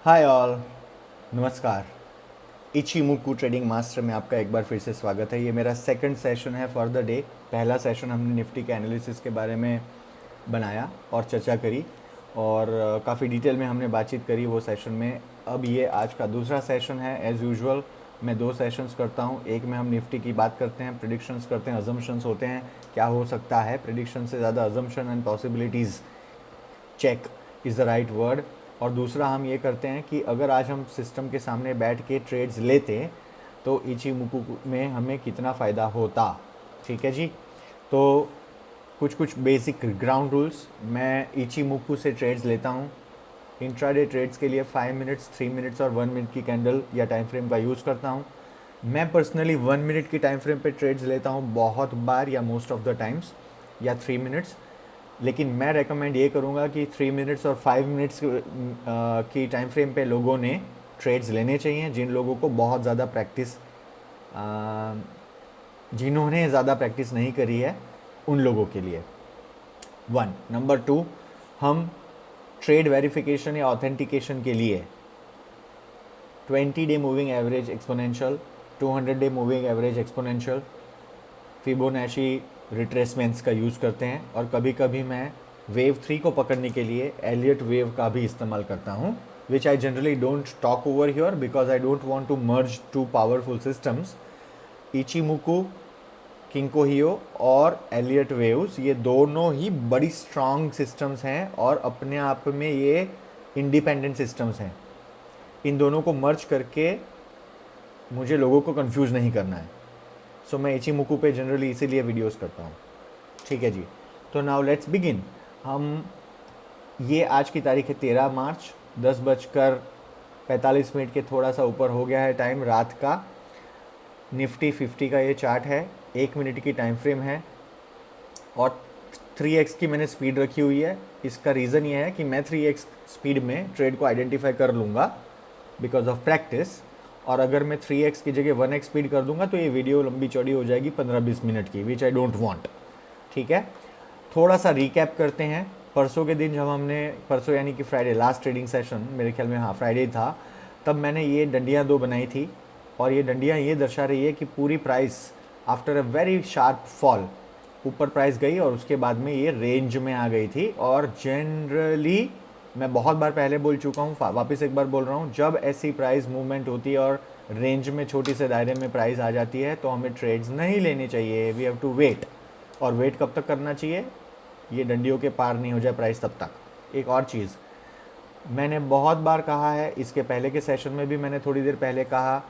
Hi all, नमस्कार। इचीमुकू trading master में आपका एक बार फिर से स्वागत है। ये मेरा सेकंड सेशन है फॉर द डे। पहला सेशन हमने निफ्टी के एनालिसिस के बारे में बनाया और चर्चा करी और काफ़ी डिटेल में हमने बातचीत करी वो सेशन में। अब ये आज का दूसरा सेशन है। एज़ यूजुअल मैं दो सेशंस करता हूँ। एक में हम निफ्टी की बात करते हैं, प्रेडिक्शंस करते हैं, अजम्पशंस होते हैं, क्या हो सकता है। प्रेडिक्शन से ज़्यादा assumption and possibilities check is the right word. और दूसरा हम ये करते हैं कि अगर आज हम सिस्टम के सामने बैठ के ट्रेड्स लेते तो इचीमुकू में हमें कितना फ़ायदा होता। ठीक है जी। तो कुछ कुछ बेसिक ग्राउंड रूल्स। मैं इचीमुकू से ट्रेड्स लेता हूँ। इंट्राडे ट्रेड्स के लिए 5 मिनट्स, 3 मिनट्स और 1 मिनट की कैंडल या टाइम फ्रेम का यूज़ करता हूँ। मैं पर्सनली 1 मिनट की टाइम फ्रेम पे ट्रेड्स लेता हूँ बहुत बार, या मोस्ट ऑफ द टाइम्स, या 3 मिनट्स। लेकिन मैं रेकमेंड ये करूँगा कि 3 मिनट्स और 5 मिनट्स की टाइम फ्रेम पे लोगों ने ट्रेड्स लेने चाहिए, जिन लोगों को बहुत ज़्यादा प्रैक्टिस, जिन्होंने ज़्यादा प्रैक्टिस नहीं करी है उन लोगों के लिए। वन नंबर टू, हम ट्रेड वेरिफिकेशन या ऑथेंटिकेशन के लिए 20 day moving average exponential, 200 day moving average exponential, Fibonacci retracements का यूज़ करते हैं। और कभी कभी मैं वेव 3 को पकड़ने के लिए एलियट वेव का भी इस्तेमाल करता हूँ, which I generally don't talk over here because I don't want to merge too powerful systems. Ichimoku, Kinko Hyo और एलियट वेव्स, ये दोनों ही बड़ी स्ट्रॉन्ग सिस्टम्स हैं और अपने आप में ये इंडिपेंडेंट सिस्टम्स हैं। इन दोनों को मर्ज करके मुझे लोगों को कंफ्यूज नहीं करना है। सो मैं इचीमुकू पे जनरली इसीलिए वीडियोस करता हूँ। ठीक है जी। तो नाउ लेट्स बिगिन। हम ये आज की तारीख है 13 मार्च, 10:45 के थोड़ा सा ऊपर हो गया है टाइम रात का। निफ्टी 50 का ये चार्ट है, 1 मिनट की टाइम फ्रेम है और 3x की मैंने स्पीड रखी हुई है। इसका रीज़न ये है कि मैं 3x स्पीड में ट्रेड को आइडेंटिफाई कर लूँगा बिकॉज ऑफ प्रैक्टिस। और अगर मैं 3x की जगह 1x स्पीड कर दूंगा तो ये वीडियो लंबी चौड़ी हो जाएगी 15-20 मिनट की, विच आई डोंट वांट। ठीक है, थोड़ा सा रिकैप करते हैं। परसों के दिन जब हमने, परसों यानी कि फ्राइडे, लास्ट ट्रेडिंग सेशन मेरे ख्याल में, हाँ फ्राइडे था, तब मैंने ये डंडियाँ दो बनाई थी। और ये डंडियाँ ये दर्शा रही है कि पूरी price after a very sharp fall ऊपर प्राइस गई और उसके बाद में ये रेंज में आ गई थी। और जनरली मैं बहुत बार पहले बोल चुका हूँ, वापस एक बार बोल रहा हूँ, जब ऐसी प्राइस मूवमेंट होती है और रेंज में छोटी से दायरे में प्राइस आ जाती है तो हमें ट्रेड्स नहीं लेने चाहिए। We have to wait. और वेट कब तक करना चाहिए? ये डंडियों के पार नहीं हो जाए प्राइस तब तक। एक और चीज़ मैंने बहुत बार कहा है, इसके पहले के सेशन में भी मैंने थोड़ी देर पहले कहा,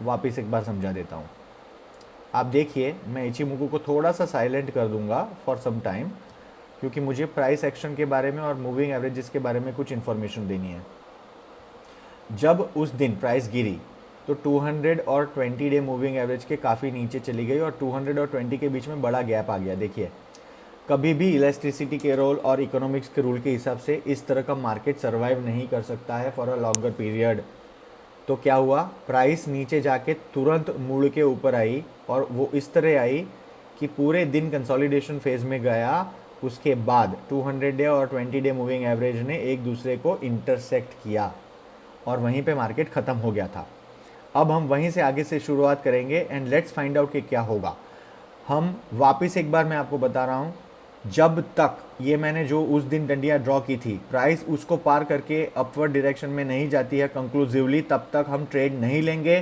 वापस एक बार समझा देता हूँ। आप देखिए, मैं इचीमुकू को थोड़ा सा साइलेंट कर दूंगा फॉर सम टाइम, क्योंकि मुझे प्राइस एक्शन के बारे में और मूविंग एवरेजेस के बारे में कुछ इन्फॉर्मेशन देनी है। जब उस दिन प्राइस गिरी तो 200 और 20 डे मूविंग एवरेज के काफ़ी नीचे चली गई और 200 और 20 के बीच में बड़ा गैप आ गया। देखिए, कभी भी इलेक्ट्रिसिटी के रोल और इकोनॉमिक्स के रूल के हिसाब से इस तरह का मार्केट सर्वाइव नहीं कर सकता है फॉर अ लॉन्गर पीरियड। तो क्या हुआ, प्राइस नीचे जाके तुरंत मुड़ के ऊपर आई और वो इस तरह आई कि पूरे दिन कंसोलिडेशन फेज में गया। उसके बाद 200 डे और 20 डे मूविंग एवरेज ने एक दूसरे को इंटरसेक्ट किया और वहीं पे मार्केट ख़त्म हो गया था। अब हम वहीं से आगे से शुरुआत करेंगे एंड लेट्स फाइंड आउट कि क्या होगा। हम वापस एक बार मैं आपको बता रहा हूँ, जब तक ये मैंने जो उस दिन डंडियाँ ड्रॉ की थी, प्राइस उसको पार करके अपवर्ड डायरेक्शन में नहीं जाती है कंक्लूसिवली, तब तक हम ट्रेड नहीं लेंगे।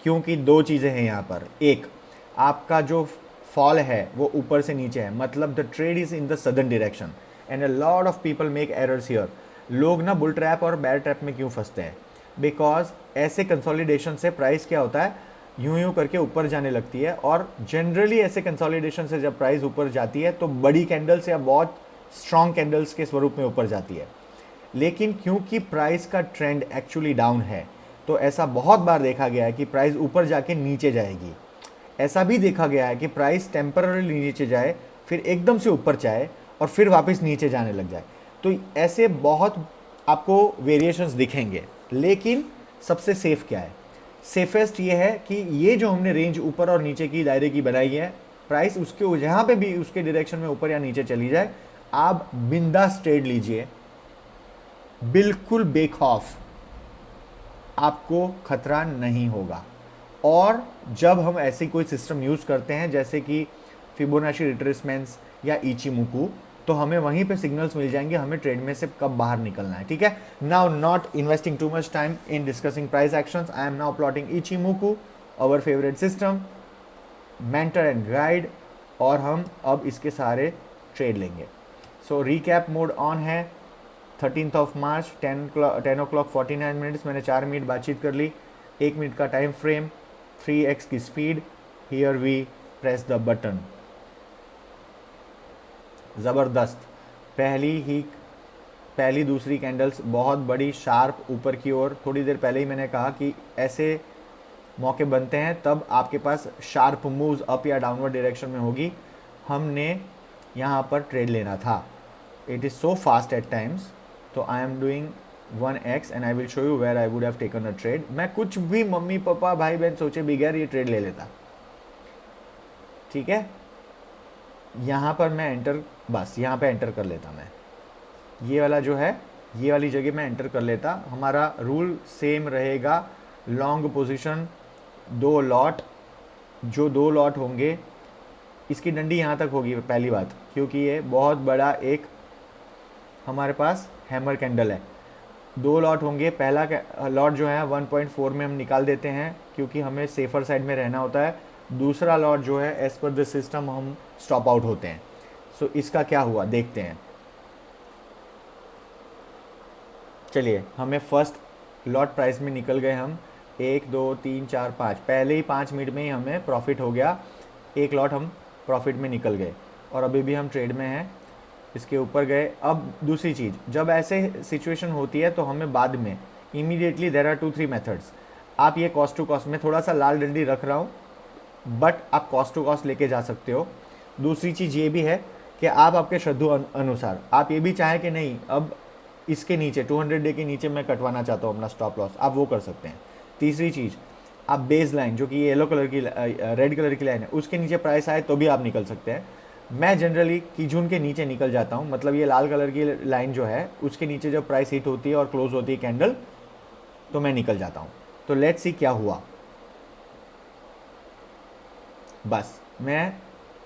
क्योंकि दो चीज़ें हैं यहाँ पर। एक, आपका जो फॉल है वो ऊपर से नीचे है, मतलब the trade is in the southern direction and a lot of people make errors here. लोग ना बुल ट्रैप और बैर ट्रैप में क्यों फंसते हैं? बिकॉज ऐसे कंसोलिडेशन से प्राइस क्या होता है, यूं यूं करके ऊपर जाने लगती है। और जनरली ऐसे कंसोलिडेशन से जब प्राइस ऊपर जाती है तो बड़ी कैंडल्स या बहुत स्ट्रॉन्ग कैंडल्स के स्वरूप में ऊपर जाती है। लेकिन क्योंकि प्राइस का ट्रेंड एक्चुअली डाउन है, तो ऐसा बहुत बार देखा गया है कि प्राइस ऊपर जाके नीचे जाएगी। ऐसा भी देखा गया है कि प्राइस टेम्पररी नीचे जाए, फिर एकदम से ऊपर जाए और फिर वापस नीचे जाने लग जाए। तो ऐसे बहुत आपको वेरिएशंस दिखेंगे। लेकिन सबसे सेफ क्या है? सेफेस्ट ये है कि ये जो हमने रेंज ऊपर और नीचे की दायरे की बनाई है, प्राइस उसके जहाँ पे भी उसके डायरेक्शन में ऊपर या नीचे चली जाए, आप बिंदास ट्रेड लीजिए, बिल्कुल बेखौफ। आपको खतरा नहीं होगा। और जब हम ऐसी कोई सिस्टम यूज़ करते हैं जैसे कि फिबोनाची रिट्रेसमेंट्स या इचिमुकू, तो हमें वहीं पे सिग्नल्स मिल जाएंगे हमें ट्रेड में से कब बाहर निकलना है। ठीक है, now not investing too much time in discussing price actions, I am now plotting Ichimoku, our favourite system, mentor and guide, और हम अब इसके सारे ट्रेड लेंगे। सो रिकैप मोड ऑन है। 13 मार्च 10:49 मैंने 4 मिनट बातचीत कर ली, 1 मिनट का टाइम फ्रेम, 3x की speed, here we press the button. ज़बरदस्त, पहली दूसरी कैंडल्स बहुत बड़ी शार्प ऊपर की ओर। थोड़ी देर पहले ही मैंने कहा कि ऐसे मौके बनते हैं तब आपके पास शार्प मूव्स अप या डाउनवर्ड डायरेक्शन में होगी। हमने यहाँ पर ट्रेड लेना था। It is so fast at times, तो I am doing 1x and I will show you where I would have taken a trade. मैं कुछ भी मम्मी पापा भाई बहन सोचे बगैर ये ट्रेड ले लेता। ठीक है, यहाँ पर मैं एंटर, बस यहाँ पे एंटर कर लेता मैं, ये वाला जो है ये वाली जगह मैं एंटर कर लेता। हमारा रूल सेम रहेगा, लॉन्ग पोजीशन 2 लॉट, जो 2 लॉट होंगे इसकी डंडी यहाँ तक होगी पहली बात, क्योंकि ये बहुत बड़ा एक हमारे पास हैमर कैंडल है। 2 लॉट होंगे, पहला लॉट जो है 1.4 में हम निकाल देते हैं क्योंकि हमें सेफर साइड में रहना होता है। दूसरा लॉट जो है एज पर द सिस्टम हम स्टॉप आउट होते हैं। सो इसका क्या हुआ देखते हैं। चलिए, हमें फर्स्ट लॉट प्राइस में निकल गए हम 1 2 3 4 5, पहले ही 5 मिनट में ही हमें प्रॉफिट हो गया, एक लॉट हम प्रॉफिट में निकल गए और अभी भी हम ट्रेड में हैं, इसके ऊपर गए। अब दूसरी चीज़, जब ऐसे सिचुएशन होती है तो हमें बाद में इमीडिएटली देयर आर 2-3 मेथड्स। आप ये कॉस्ट टू कॉस्ट में थोड़ा सा लाल डंडी रख रहा हूँ, बट आप कॉस्ट टू कॉस्ट लेके जा सकते हो। दूसरी चीज़ ये भी है कि आप आपके श्रद्धु अनुसार आप ये भी चाहें कि नहीं अब इसके नीचे 200 डे के नीचे मैं कटवाना चाहता हूँ अपना स्टॉप लॉस, आप वो कर सकते हैं। तीसरी चीज़, आप बेस लाइन जो कि ये येलो कलर की रेड कलर की लाइन है उसके नीचे प्राइस आए तो भी आप निकल सकते हैं। मैं जनरली कीजून के नीचे निकल जाता हूँ, मतलब ये लाल कलर की लाइन जो है उसके नीचे जब प्राइस हिट होती है और क्लोज होती है कैंडल तो मैं निकल जाता हूँ। तो लेट्स सी क्या हुआ। बस मैं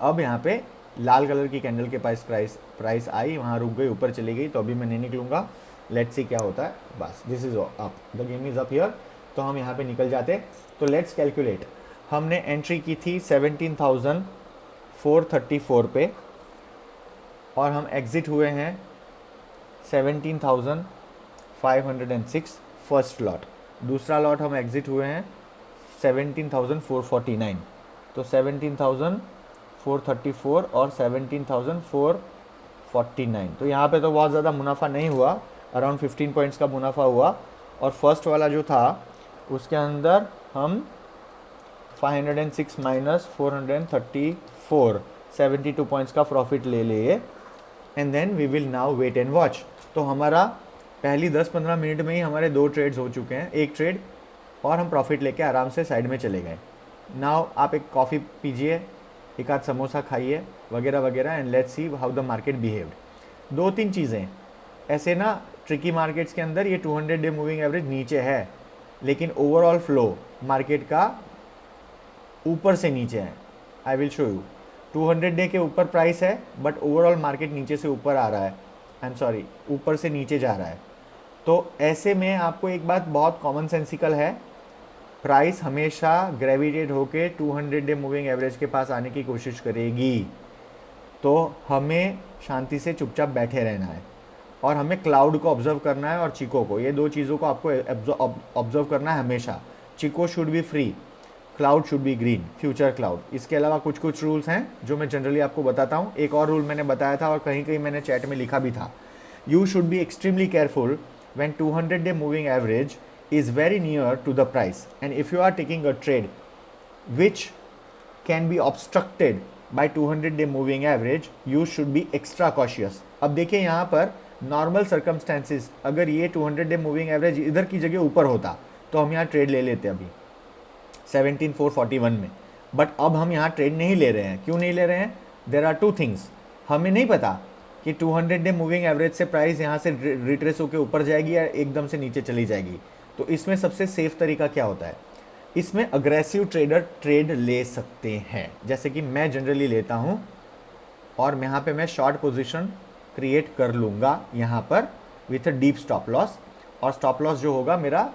अब यहाँ पे लाल कलर की कैंडल के पास प्राइस आई, वहाँ रुक गई, ऊपर चली गई, तो अभी मैं नहीं निकलूँगा। लेट्स सी क्या होता है। बस this is up, the game is up here, तो हम यहाँ पे निकल जाते। तो लेट्स कैलकुलेट। हमने एंट्री की थी 17,434 पे और हम एग्ज़िट हुए हैं 17,506 फर्स्ट लॉट। दूसरा लॉट हम एग्ज़िट हुए हैं 17,449। तो 17,434 और 17,449, तो यहाँ पे तो बहुत ज़्यादा मुनाफा नहीं हुआ, अराउंड 15 पॉइंट्स का मुनाफा हुआ। और फर्स्ट वाला जो था उसके अंदर हम 506 माइनस 434, 72 पॉइंट्स का प्रॉफिट ले लिए। And then we will now wait and watch. तो हमारा पहली 10-15 मिनट में ही हमारे 2 ट्रेड्स हो चुके हैं, एक ट्रेड, और हम प्रॉफिट लेके आराम से साइड में चले गए। नाउ आप एक कॉफ़ी पीजिए, एक आध समोसा खाइए वगैरह वगैरह, and let's see how the market behaved. 2-3 चीज़ें ऐसे ना ट्रिकी मार्केट्स के अंदर, ये 200 डे मूविंग एवरेज नीचे है लेकिन ओवरऑल फ्लो मार्केट का ऊपर से नीचे है। आई विल शो यू। 200 डे के ऊपर प्राइस है बट ओवरऑल मार्केट नीचे से ऊपर आ रहा है, आई एम सॉरी ऊपर से नीचे जा रहा है। तो ऐसे में आपको एक बात बहुत कॉमन सेंसिकल है, प्राइस हमेशा ग्रेविटेट होके 200 डे मूविंग एवरेज के पास आने की कोशिश करेगी। तो हमें शांति से चुपचाप बैठे रहना है और हमें क्लाउड को ऑब्जर्व करना है और चिको को, ये 2 चीज़ों को आपको ऑब्जर्व करना है हमेशा। Chikou should be free, cloud should be green, future cloud. इसके अलावा कुछ कुछ रूल्स हैं जो मैं जनरली आपको बताता हूँ। एक और रूल मैंने बताया था और कहीं कहीं मैंने चैट में लिखा भी था। You should be extremely careful when 200 day moving average is very near to the price, and if you are taking a trade which can be obstructed by 200 day moving average, you should be extra cautious। अब देखिए यहाँ पर normal circumstances, अगर ये 200 day moving average इधर की जगह ऊपर होता तो हम यहाँ ट्रेड ले लेते अभी 17,441 में, बट अब हम यहाँ ट्रेड नहीं ले रहे हैं। क्यों नहीं ले रहे हैं? There are 2 things. हमें नहीं पता कि 200 डे मूविंग एवरेज से प्राइस यहाँ से रिट्रेस होकर ऊपर जाएगी या एकदम से नीचे चली जाएगी। तो इसमें सबसे सेफ तरीका क्या होता है, इसमें अग्रेसिव ट्रेडर ट्रेड ले सकते हैं, जैसे कि मैं जनरली लेता हूँ और यहाँ पे मैं शॉर्ट पोजीशन क्रिएट कर लूँगा यहाँ पर with a deep stop loss, और स्टॉप लॉस जो होगा मेरा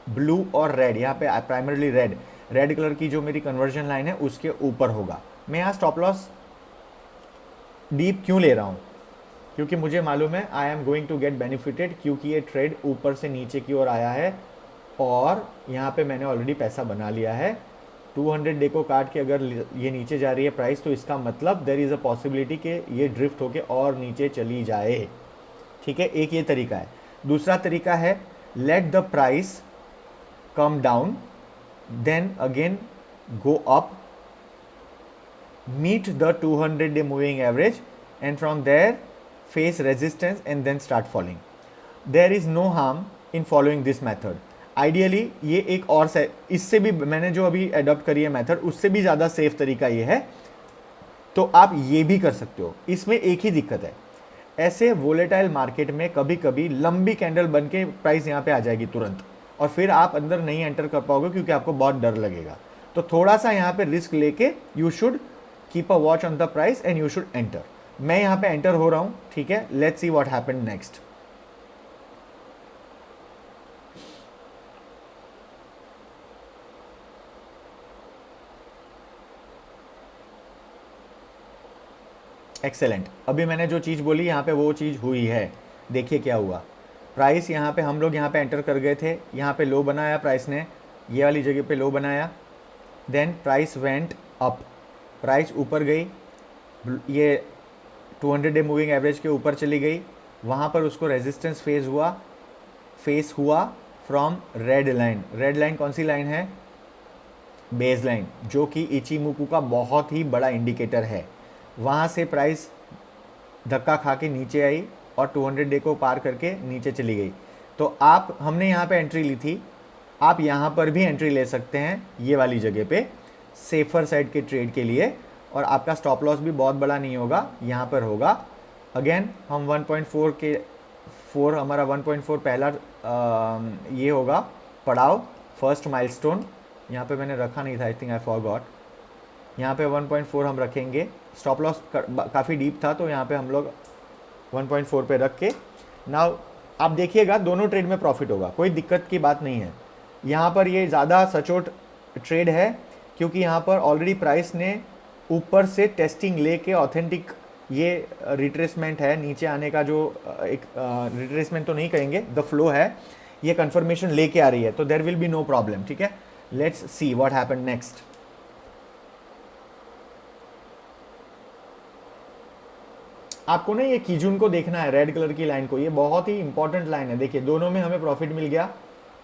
ब्लू और रेड, यहाँ पे प्राइमरली रेड कलर की जो मेरी कन्वर्जन लाइन है उसके ऊपर होगा। मैं यहाँ स्टॉप लॉस डीप क्यों ले रहा हूँ, क्योंकि मुझे मालूम है I am going to get benefited, क्योंकि ये ट्रेड ऊपर से नीचे की ओर आया है और यहाँ पे मैंने ऑलरेडी पैसा बना लिया है। 200 डे को काट के अगर ये नीचे जा रही है प्राइस, तो इसका मतलब देयर इज़ अ पॉसिबिलिटी कि ये ड्रिफ्ट होके और नीचे चली जाए। ठीक है, एक ये तरीका है। दूसरा तरीका है let the price come down, then again go up, meet the 200 day moving average, and from there face resistance and then start falling. There is no harm in following this method. Ideally ये एक और से इससे भी मैंने जो अभी adopt करी है मेथड, उससे भी ज़्यादा सेफ तरीका ये है, तो आप ये भी कर सकते हो। इसमें एक ही दिक्कत है, ऐसे वोलेटाइल मार्केट में कभी कभी लंबी कैंडल बन के प्राइस यहाँ पे आ जाएगी तुरंत, और फिर आप अंदर नहीं एंटर कर पाओगे क्योंकि आपको बहुत डर लगेगा। तो थोड़ा सा यहाँ पे रिस्क लेके you should keep a watch on the price and you should enter. मैं यहाँ पे एंटर हो रहा हूँ, ठीक है, let's see what happened next. Excellent, अभी मैंने जो चीज़ बोली यहाँ पे वो चीज़ हुई है। देखिए क्या हुआ, प्राइस यहाँ पे हम लोग यहाँ पे एंटर कर गए थे, यहाँ पे लो बनाया प्राइस ने, ये वाली जगह पे लो बनाया, then price went up, price ऊपर गई, ये 200 डे मूविंग एवरेज के ऊपर चली गई, वहाँ पर उसको रेजिस्टेंस फेस हुआ from red line. Red line कौन सी लाइन है, बेस लाइन, जो कि इचिमुकू का बहुत ही बड़ा इंडिकेटर है। वहाँ से प्राइस धक्का खा के नीचे आई और 200 डे को पार करके नीचे चली गई। तो आप, हमने यहाँ पे एंट्री ली थी, आप यहाँ पर भी एंट्री ले सकते हैं ये वाली जगह पे सेफर साइड के ट्रेड के लिए, और आपका स्टॉप लॉस भी बहुत बड़ा नहीं होगा, यहाँ पर होगा। अगेन हम 1.4 के 4 हमारा 1.4 पहला ये होगा पड़ाव, फर्स्ट माइलस्टोन। यहाँ पे मैंने रखा नहीं था, आई थिंक आई फॉरगॉट। यहाँ पे 1.4 हम रखेंगे, स्टॉप लॉस काफ़ी डीप था तो यहाँ पे हम लोग 1.4 पे रख के, नाउ आप देखिएगा दोनों ट्रेड में प्रॉफिट होगा, कोई दिक्कत की बात नहीं है। यहाँ पर ये ज़्यादा सचोट ट्रेड है क्योंकि यहाँ पर ऑलरेडी प्राइस ने ऊपर से टेस्टिंग लेके ऑथेंटिक ये रिट्रेसमेंट है, नीचे आने का जो एक रिट्रेसमेंट तो नहीं कहेंगे, द फ्लो है, ये कंफर्मेशन लेके आ रही है, तो there will be no problem. ठीक है, let's see what happened next. आपको ना ये कीजुन को देखना है, रेड कलर की लाइन को, ये बहुत ही इंपॉर्टेंट लाइन है। देखिए दोनों में हमें प्रॉफिट मिल गया,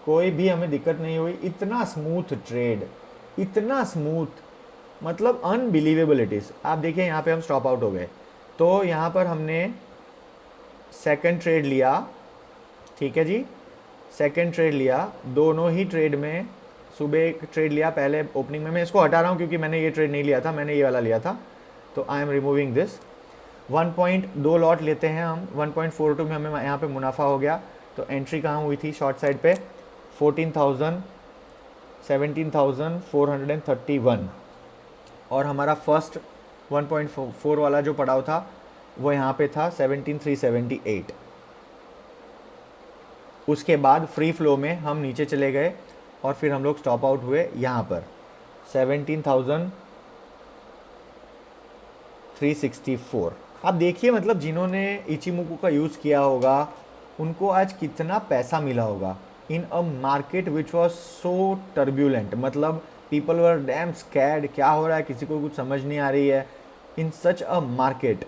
कोई भी हमें दिक्कत नहीं हुई, इतना स्मूथ ट्रेड, इतना स्मूथ, मतलब अनबिलीवेबल इट इज़। आप देखिए यहाँ पे हम स्टॉप आउट हो गए, तो यहाँ पर हमने सेकंड ट्रेड लिया, ठीक है जी, सेकंड ट्रेड लिया, दोनों ही ट्रेड में सुबह एक ट्रेड लिया पहले ओपनिंग में, मैं इसको हटा रहा हूँ क्योंकि मैंने ये ट्रेड नहीं लिया था, मैंने ये वाला लिया था, तो I am removing this. 1.2 lot लेते हैं हम, 1.42 में हमें यहाँ पे मुनाफा हो गया। तो एंट्री कहाँ हुई थी शॉर्ट साइड पे, 17,431, और हमारा फर्स्ट 1.4 वाला जो पड़ाव था वो यहाँ पे था 17,378। उसके बाद फ्री फ्लो में हम नीचे चले गए और फिर हम लोग स्टॉप आउट हुए यहाँ पर 17,364। आप देखिए मतलब जिन्होंने इचिमुकू का यूज़ किया होगा उनको आज कितना पैसा मिला होगा in a market which was so turbulent, मतलब पीपल वर डैम स्कैर्ड, क्या हो रहा है किसी को कुछ समझ नहीं आ रही है। In such a market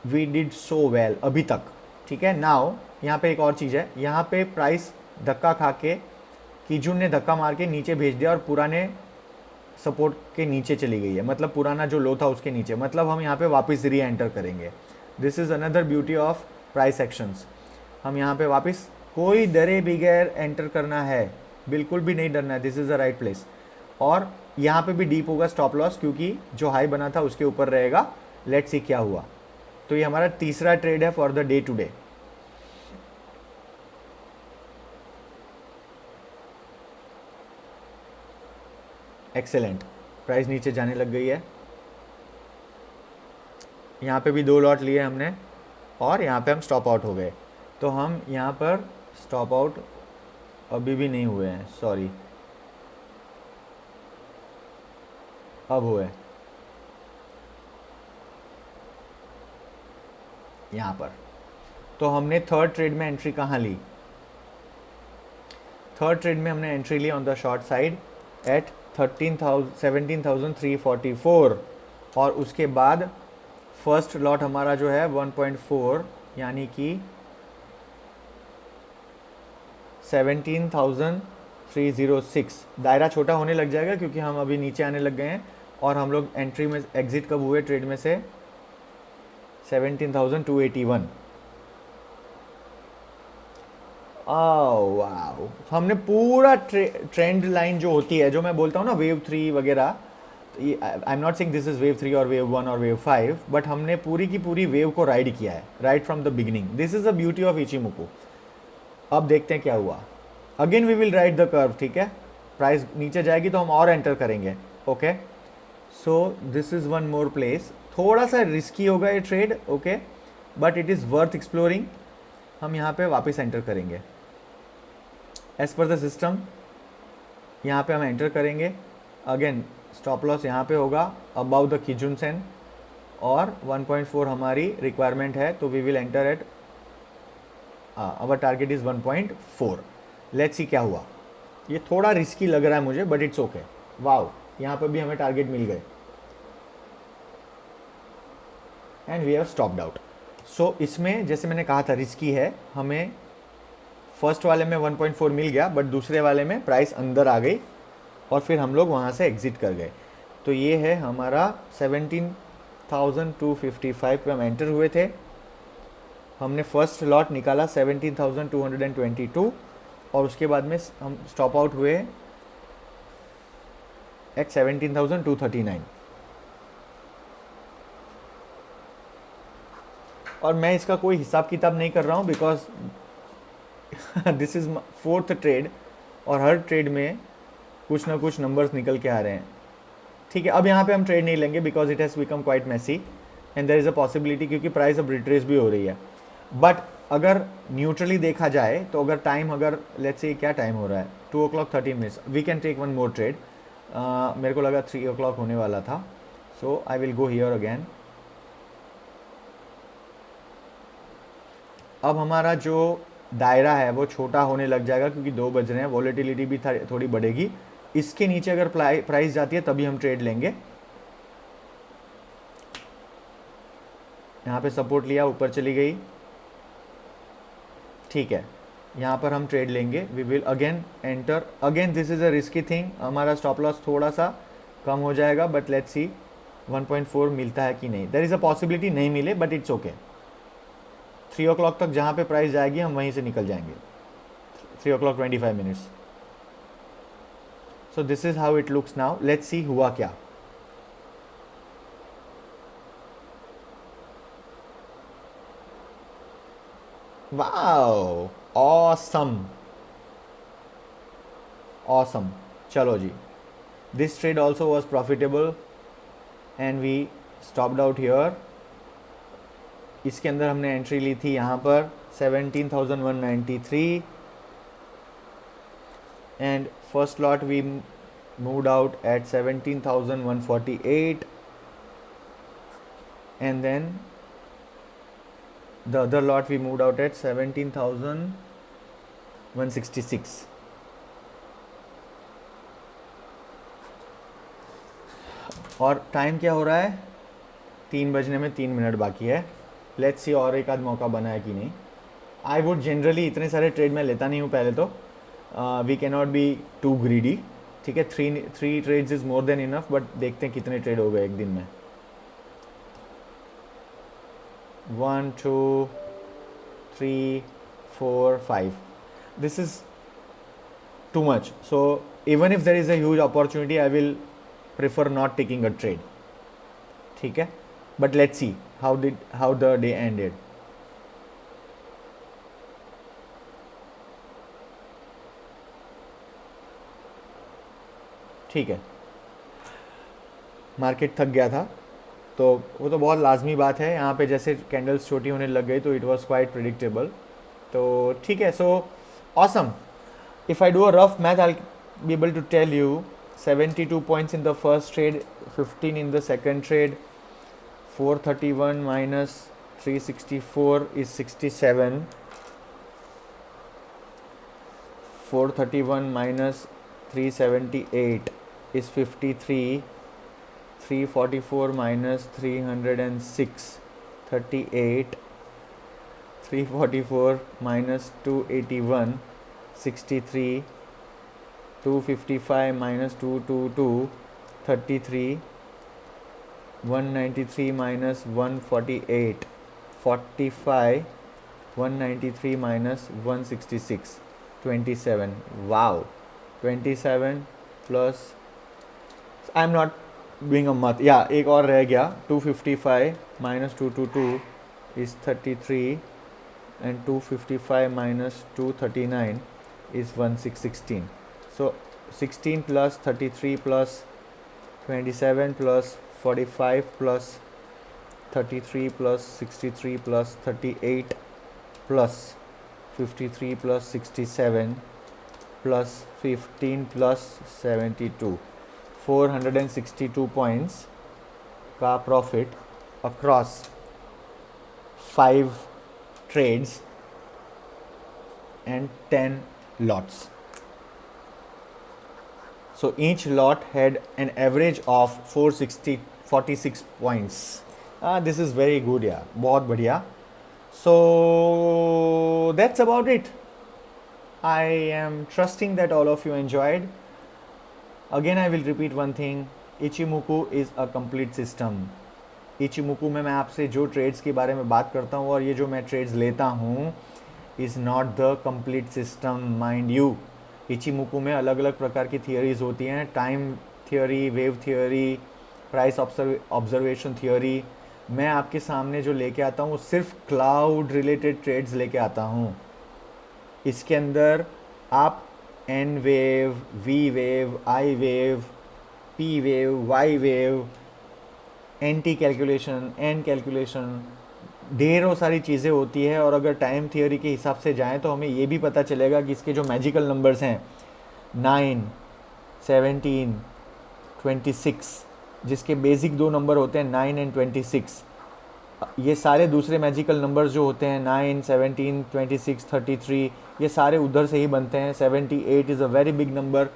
we did so well अभी तक। ठीक है, नाउ यहाँ पे एक और चीज़ है, यहाँ पे प्राइस धक्का खा के कीजुन ने धक्का मार के नीचे भेज दिया और पुराने सपोर्ट के नीचे चली गई है, मतलब पुराना जो लो था उसके नीचे, मतलब हम यहाँ पे वापस री एंटर करेंगे। This is another beauty of price actions. हम यहाँ पे वापस कोई डरे बगैर एंटर करना है, बिल्कुल भी नहीं डरना है, this is the right place. और यहाँ पे भी डीप होगा स्टॉप लॉस क्योंकि जो हाई बना था उसके ऊपर रहेगा। लेट्स सी क्या हुआ। तो ये हमारा तीसरा ट्रेड है for the day today. Excellent, price नीचे जाने लग गई है। यहाँ पे भी 2 लॉट लिए हमने और यहाँ पे हम स्टॉप आउट हो गए। तो हम यहाँ पर स्टॉप आउट अभी भी नहीं हुए हैं, सॉरी, अब हुए यहाँ पर। तो हमने थर्ड ट्रेड में एंट्री कहाँ ली? थर्ड ट्रेड में हमने एंट्री ली on the short side at 17,344 और उसके बाद फर्स्ट लॉट हमारा जो है 1.4 यानी कि 17,306। दायरा छोटा होने लग जाएगा क्योंकि हम अभी नीचे आने लग गए हैं और हम लोग एंट्री में एग्जिट कब हुए ट्रेड में से? 17,281। वाह, हमने पूरा ट्रेंड लाइन जो होती है, जो मैं बोलता हूँ ना वेव 3 वगैरह, I am not saying this is wave 3 और वेव 1 और वेव 5, बट हमने पूरी की पूरी वेव को राइड किया है right from the beginning. This is the beauty of Ichimoku. अब देखते हैं क्या हुआ। Again we will ride the curve, ठीक है। प्राइस नीचे जाएगी तो हम और एंटर करेंगे, okay. So this is one more place. थोड़ा सा रिस्की होगा ये trade, okay, but it is worth exploring. हम यहाँ पे वापस एंटर करेंगे एज पर द सिस्टम। यहाँ पे हम एंटर करेंगे। अगेन स्टॉप लॉस यहाँ पे होगा अबाउ द किजुन सेन और 1.4 हमारी रिक्वायरमेंट है, तो we will enter at our target is 1.4। Let's see क्या हुआ। ये थोड़ा रिस्की लग रहा है मुझे, बट इट्स ओके। वाओ, यहाँ पर भी हमें टारगेट मिल गए and we have stopped out. So इसमें जैसे मैंने कहा था रिस्की है। हमें फर्स्ट वाले में 1.4 मिल गया, बट दूसरे वाले में प्राइस अंदर आ गई और फिर हम लोग वहाँ से एग्ज़िट कर गए। तो ये है हमारा 17,255 पे हम एंटर हुए थे। हमने फर्स्ट लॉट निकाला 17,222 और उसके बाद में हम स्टॉप आउट हुए एट 17,239। और मैं इसका कोई हिसाब किताब नहीं कर रहा हूँ because this is fourth trade और हर ट्रेड में कुछ ना कुछ नंबर्स निकल के आ रहे हैं, ठीक है। अब यहाँ पे हम ट्रेड नहीं लेंगे because it has become quite messy and there is a possibility, क्योंकि प्राइस अब रिट्रेस भी हो रही है। बट अगर न्यूट्रली देखा जाए तो अगर टाइम, अगर लेट्स से क्या टाइम हो रहा है 2:13, we can take one more trade. मेरे को लगा 3 होने वाला था, so I will go here again. अब हमारा जो दायरा है वो छोटा होने लग जाएगा क्योंकि 2 बज रहे हैं, वॉलेटिलिटी भी थोड़ी बढ़ेगी। इसके नीचे अगर प्राइस जाती है तभी हम ट्रेड लेंगे। यहाँ पे सपोर्ट लिया, ऊपर चली गई, ठीक है। यहाँ पर हम ट्रेड लेंगे। We will again enter. Again this is a risky thing. हमारा स्टॉप लॉस थोड़ा सा कम हो जाएगा, बट लेट्स सी 1.4 मिलता है कि नहीं। देयर इज़ अ पॉसिबिलिटी नहीं मिले, बट इट्स ओके। 3 तक जहाँ पे प्राइस जाएगी हम वहीं से निकल जाएंगे। 3:25। So this is how it looks now. Let's see हुआ क्या। Wow, awesome awesome. चलो जी, this trade also was profitable and we stopped out here. इसके अंदर हमने एंट्री ली थी यहाँ पर 17,193 and first lot we moved out at 17,148 and then the other lot we moved out at 17,166. और टाइम क्या हो रहा है? 3 बजने में 3 मिनट बाकी है। लेट्स सी और एक आध मौका बना है कि नहीं। आई वुड जनरली इतने सारे ट्रेड में लेता नहीं हूँ पहले तो। We can not be too greedy, ठीक है। 3 trades is more than enough, but देखते हैं कितने ट्रेड हो गए एक दिन में। 1 2 3 4 5, this is too much. So even if there is a huge opportunity I will prefer not taking a trade, ठीक है। But let's see how the day ended. ठीक है, मार्केट थक गया था, तो वो तो बहुत लाजमी बात है। यहाँ पे जैसे कैंडल्स छोटी होने लग गई तो इट वाज क्वाइट प्रिडिक्टेबल। तो ठीक है, so awesome. If I do a rough math I be able to tell you 72 points in the first trade, 15 in the second trade, 431 minus 364 is 67, 431 minus 378 is 53, 344 minus 306, 38, 344 minus 281, 63, 255 minus 222, 33, 193 minus 148, 45, 193 minus 166, 27. Wow, 27 plus, I am not doing a मथ, या एक और रह गया, 255 minus 222 is 33 and 255 minus 239 is 1616. So 16 plus 33 plus 27 plus 45 plus 33 plus 63 plus 38 plus 53 plus 67 plus 15 plus 72, 462 points का profit across 5 trades and 10 lots. So each lot had an average of 46 points. This is very good, yeah, बहुत बढ़िया. So that's about it. I am trusting that all of you enjoyed. Again I will repeat one thing, Ichimoku is a complete system. इचिमुकू में मैं आपसे जो trades के बारे में बात करता हूँ और ये जो मैं ट्रेड्स लेता हूँ is not the complete system, mind you. Ichimoku में अलग अलग प्रकार की थियोरीज होती हैं, time theory, wave theory, price observation theory. मैं आपके सामने जो लेके आता हूँ सिर्फ क्लाउड रिलेटेड ट्रेड्स लेके आता हूँ. इसके अंदर आप N wave, V wave, I wave, P wave, Y wave, anti calculation, N calculation, ढेरों सारी चीज़ें होती है. और अगर टाइम थियोरी के हिसाब से जाएं तो हमें ये भी पता चलेगा कि इसके जो मैजिकल नंबर्स हैं 9, 17, 26, जिसके बेसिक दो नंबर होते हैं 9 एंड 26, ये सारे दूसरे मैजिकल नंबर्स जो होते हैं 9, 17, 26, 33, ये सारे उधर से ही बनते हैं. 78 is a very big number.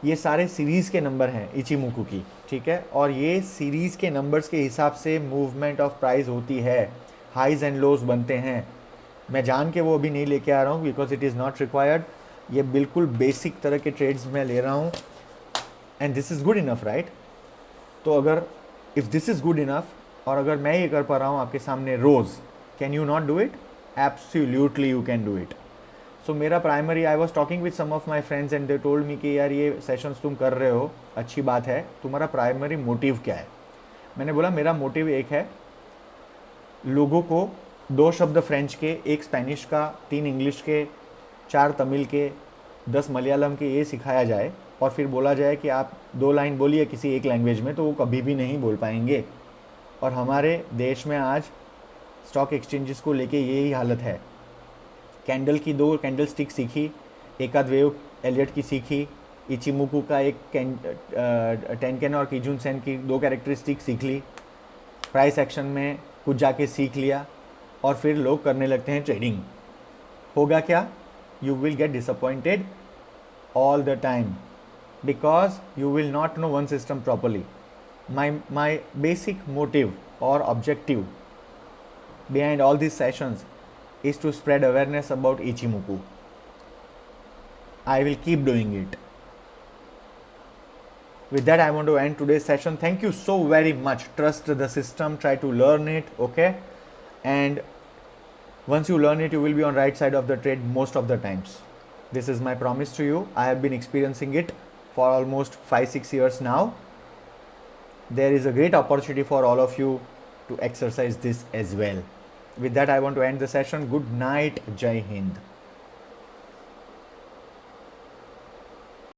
ये सारे सीरीज़ के नंबर हैं इचिमुकू की, ठीक है. और ये सीरीज़ के नंबर्स के हिसाब से मूवमेंट ऑफ प्राइस होती है, हाइज एंड लोज बनते हैं. मैं जान के वो अभी नहीं लेके आ रहा हूँ because it is not required. ये बिल्कुल बेसिक तरह के ट्रेड्स मैं ले रहा हूँ and this is good enough, right. तो अगर if this is good enough और अगर मैं ये कर पा रहा हूँ आपके सामने रोज़, can you not do it? Absolutely you can do it. So मेरा primary, I was talking with some of my friends and they told me कि यार ये सेशंस तुम कर रहे हो, अच्छी बात है, तुम्हारा प्राइमरी मोटिव क्या है? मैंने बोला मेरा मोटिव एक है, लोगों को 2 शब्द फ्रेंच के, 1 स्पेनिश का, 3 इंग्लिश के, 4 तमिल के, 10 मलयालम के ये सिखाया जाए और फिर बोला जाए कि आप 2 लाइन बोलिए किसी एक लैंग्वेज में, तो वो कभी भी नहीं बोल पाएंगे. और हमारे देश में आज स्टॉक एक्सचेंजेस को लेके यही हालत है. कैंडल की 2 कैंडल स्टिक सीखी, एक आध वेव एलियट की सीखी, इचिमुकू का एक टेनकेन और कीजुन सेन की 2 कैरेक्टरिस्टिक सीख ली, प्राइस एक्शन में कुछ जाके सीख लिया और फिर लोग करने लगते हैं ट्रेडिंग. होगा क्या? You will get disappointed all the time because you will not know one system properly. My basic motive और objective behind all these sessions is to spread awareness about Ichimoku. I will keep doing it. With that, I want to end today's session. Thank you so very much. Trust the system, try to learn it, okay? And once you learn it, you will be on right side of the trade most of the times. This is my promise to you. I have been experiencing it for almost 5-6 years now. There is a great opportunity for all of you to exercise this as well. With that, I want to end the session. Good night. Jai Hind.